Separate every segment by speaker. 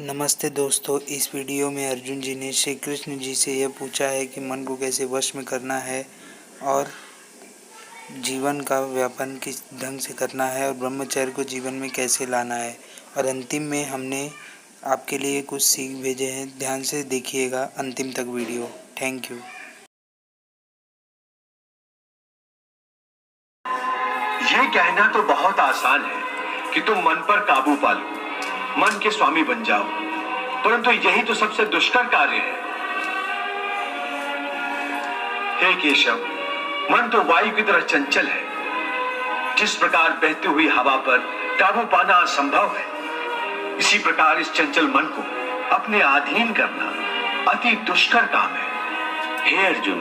Speaker 1: नमस्ते दोस्तों, इस वीडियो में अर्जुन जी ने श्री कृष्ण जी से यह पूछा है कि मन को कैसे वश में करना है और जीवन का व्यापन किस ढंग से करना है और ब्रह्मचर्य को जीवन में कैसे लाना है। और अंतिम में हमने आपके लिए कुछ सीख भेजे हैं, ध्यान से देखिएगा अंतिम तक वीडियो। Thank you.
Speaker 2: ये कहना तो बहुत आसान है कि तुम मन पर काबू पा लो, मन के स्वामी बन जाओ, परंतु यही तो सबसे दुष्कर कार्य है। हे केशव, मन तो वायु की तरह चंचल है। जिस प्रकार बहती हुई हवा पर काबू पाना असंभव है, इसी प्रकार इस चंचल मन को अपने अधीन करना अति दुष्कर काम है।
Speaker 3: हे अर्जुन,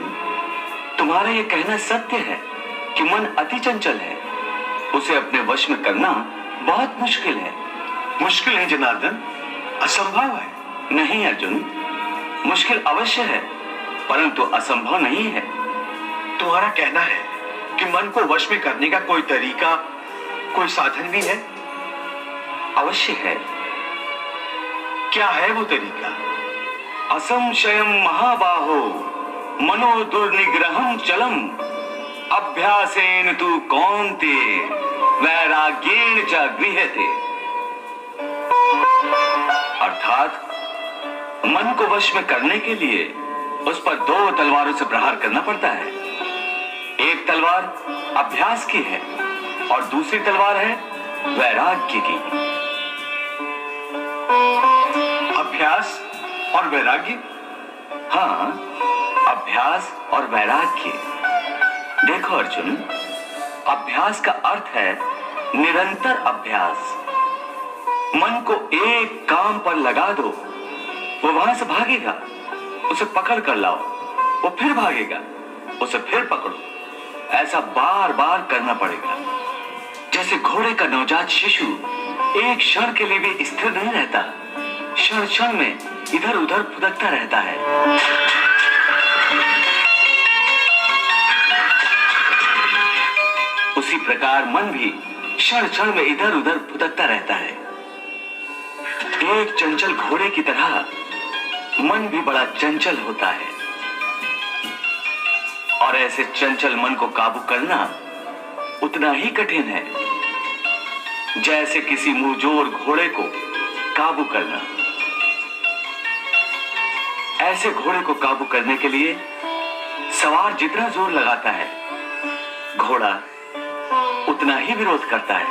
Speaker 3: तुम्हारा यह कहना सत्य है कि मन अति चंचल है, उसे अपने वश में करना बहुत मुश्किल है।
Speaker 2: मुश्किल है जनार्दन, असंभव है।
Speaker 3: नहीं अर्जुन, मुश्किल अवश्य है, परंतु असंभव नहीं है।
Speaker 2: तुम्हारा कहना है कि मन को वश में करने का कोई तरीका, कोई साधन भी है?
Speaker 3: अवश्य है।
Speaker 2: क्या है वो तरीका?
Speaker 3: असंशयम महाबाहो मनो दुर्निग्रहम चलम अभ्यासेन तु कौन्ते वैराग्येण च गृह्यते। अर्थात मन को वश में करने के लिए उस पर दो तलवारों से प्रहार करना पड़ता है। एक तलवार अभ्यास की है और दूसरी तलवार है वैराग्य की।
Speaker 2: अभ्यास और वैराग्य?
Speaker 3: हाँ, अभ्यास और वैराग्य। देखो अर्जुन, अभ्यास का अर्थ है निरंतर अभ्यास। मन को एक काम पर लगा दो, वो वहां से भागेगा, उसे पकड़ कर लाओ, वो फिर भागेगा, उसे फिर पकड़ो। ऐसा बार बार करना पड़ेगा। जैसे घोड़े का नवजात शिशु एक क्षण के लिए भी स्थिर नहीं रहता, क्षण क्षण में इधर उधर फुदकता रहता है। उसी प्रकार मन भी क्षण क्षण में इधर उधर फुदकता रहता है। एक चंचल घोड़े की तरह मन भी बड़ा चंचल होता है, और ऐसे चंचल मन को काबू करना उतना ही कठिन है जैसे किसी मुंहजोर घोड़े को काबू करना। ऐसे घोड़े को काबू करने के लिए सवार जितना जोर लगाता है, घोड़ा उतना ही विरोध करता है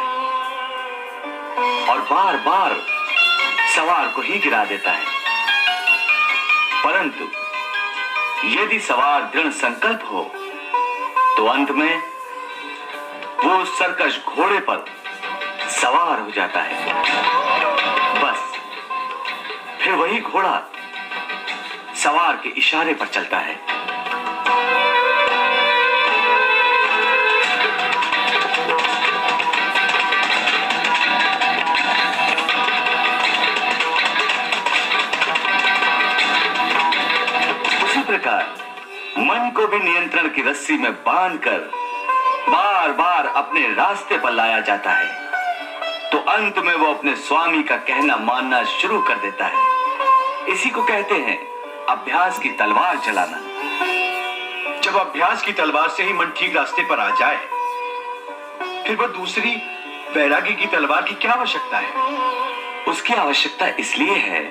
Speaker 3: और बार बार सवार को ही गिरा देता है। परंतु यदि सवार दृढ़ संकल्प हो तो अंत में वो सरकश घोड़े पर सवार हो जाता है। बस फिर वही घोड़ा सवार के इशारे पर चलता है। प्रकार मन को भी नियंत्रण की रस्सी में बांधकर बार बार अपने रास्ते पर लाया जाता है, तो अंत में वो अपने स्वामी का कहना मानना शुरू कर देता है। इसी को कहते हैं अभ्यास की तलवार चलाना।
Speaker 2: जब अभ्यास की तलवार से ही मन ठीक रास्ते पर आ जाए, फिर वह दूसरी वैराग्य की तलवार की क्या आवश्यकता है?
Speaker 3: उसकी आवश्यकता इसलिए है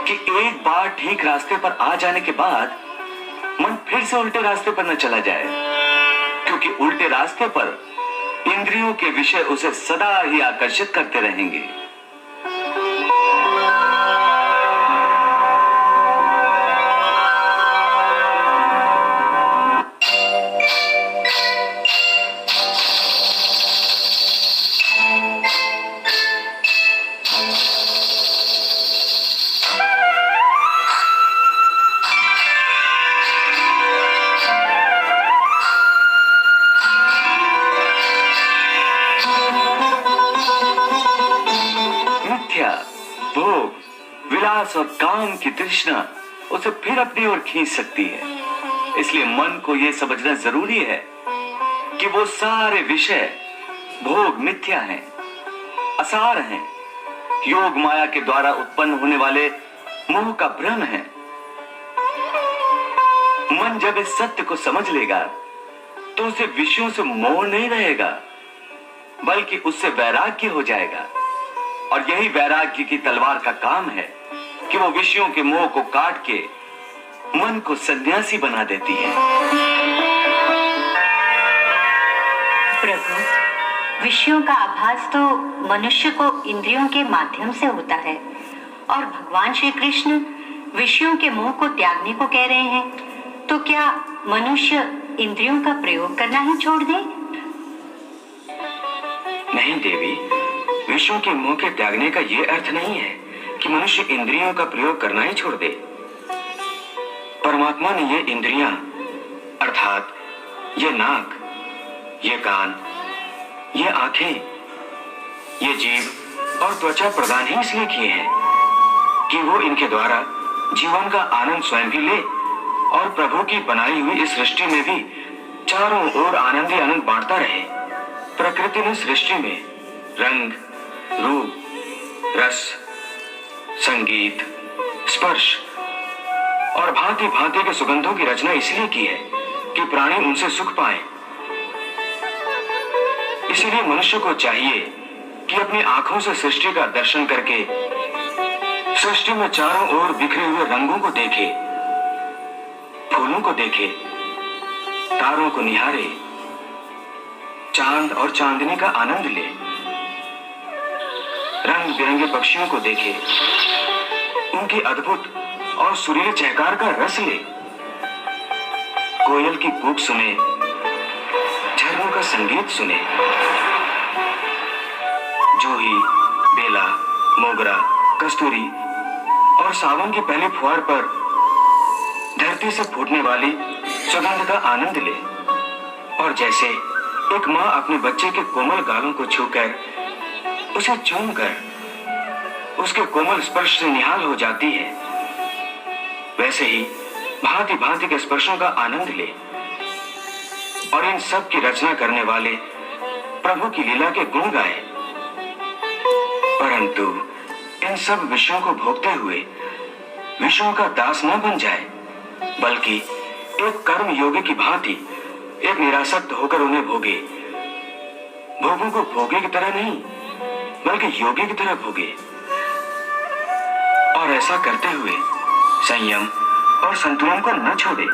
Speaker 3: कि एक बार ठीक रास्ते पर आ जाने के बाद मन फिर से उल्टे रास्ते पर न चला जाए, क्योंकि उल्टे रास्ते पर इंद्रियों के विषय उसे सदा ही आकर्षित करते रहेंगे। भोग, विलास और काम की तृष्णा उसे फिर अपनी ओर खींच सकती है। इसलिए मन को यह समझना जरूरी है कि वो सारे विषय भोग मिथ्या हैं, असार हैं, योग माया के द्वारा उत्पन्न होने वाले मोह का भ्रम है। मन जब इस सत्य को समझ लेगा तो उसे विषयों से मोह नहीं रहेगा, बल्कि उससे वैराग्य हो जाएगा। और यही वैराग्य की तलवार का काम है कि वो विषयों के मोह को काट के मन को सन्यासी बना देती है।
Speaker 4: प्रभु, विषयों का आभास तो मनुष्य को इंद्रियों के माध्यम से होता है और भगवान श्री कृष्ण विषयों के मोह को त्यागने को कह रहे हैं, तो क्या मनुष्य इंद्रियों का प्रयोग करना ही छोड़ दे?
Speaker 3: नहीं देवी, विषयों के मोह के त्यागने का यह अर्थ नहीं है कि मनुष्य इंद्रियों का प्रयोग करना ही छोड़ दे। परमात्मा ने ये इंद्रियां अर्थात ये नाक, ये कान, ये आंखें, ये जीभ और त्वचा प्रदान ही इसलिए किए हैं कि वो इनके द्वारा जीवन का आनंद स्वयं भी ले और प्रभु की बनाई हुई इस सृष्टि में भी चारों ओर आनंद ही आनंद बांटता रहे। प्रकृति ने सृष्टि में रंग, रूप, रस, संगीत, स्पर्श और भांति भांति के सुगंधों की रचना इसलिए की है कि प्राणी उनसे सुख पाए। इसलिए मनुष्य को चाहिए कि अपनी आंखों से सृष्टि का दर्शन करके सृष्टि में चारों ओर बिखरे हुए रंगों को देखे, फूलों को देखे, तारों को निहारे, चांद और चांदनी का आनंद ले, रंग बिरंगे पक्षियों को देखे, उनकी अद्भुत और सुरीले चहकार का रस ले, कोयल की कूक सुने, झरनों का संगीत सुने, जूही, बेला, मोगरा, कस्तूरी और सावन की पहली फुहार पर धरती से फूटने वाली सुगंध का आनंद ले। और जैसे एक माँ अपने बच्चे के कोमल गालों को छूकर, उसे चूमकर उसके कोमल स्पर्श से निहाल हो जाती है, वैसे ही भांति भांति के स्पर्शों का आनंद ले और इन सब की रचना करने वाले प्रभु की लीला के गुण गाए। परंतु इन सब विषयों को भोगते हुए विषयों का दास न बन जाए, बल्कि एक कर्म योगी की भांति एक निरासक्त होकर उन्हें भोगे। भोगों को भोगे की तरह नहीं, बल्कि योगी की तरह भोगे। और ऐसा करते हुए संयम और संतुलन को न छोड़े।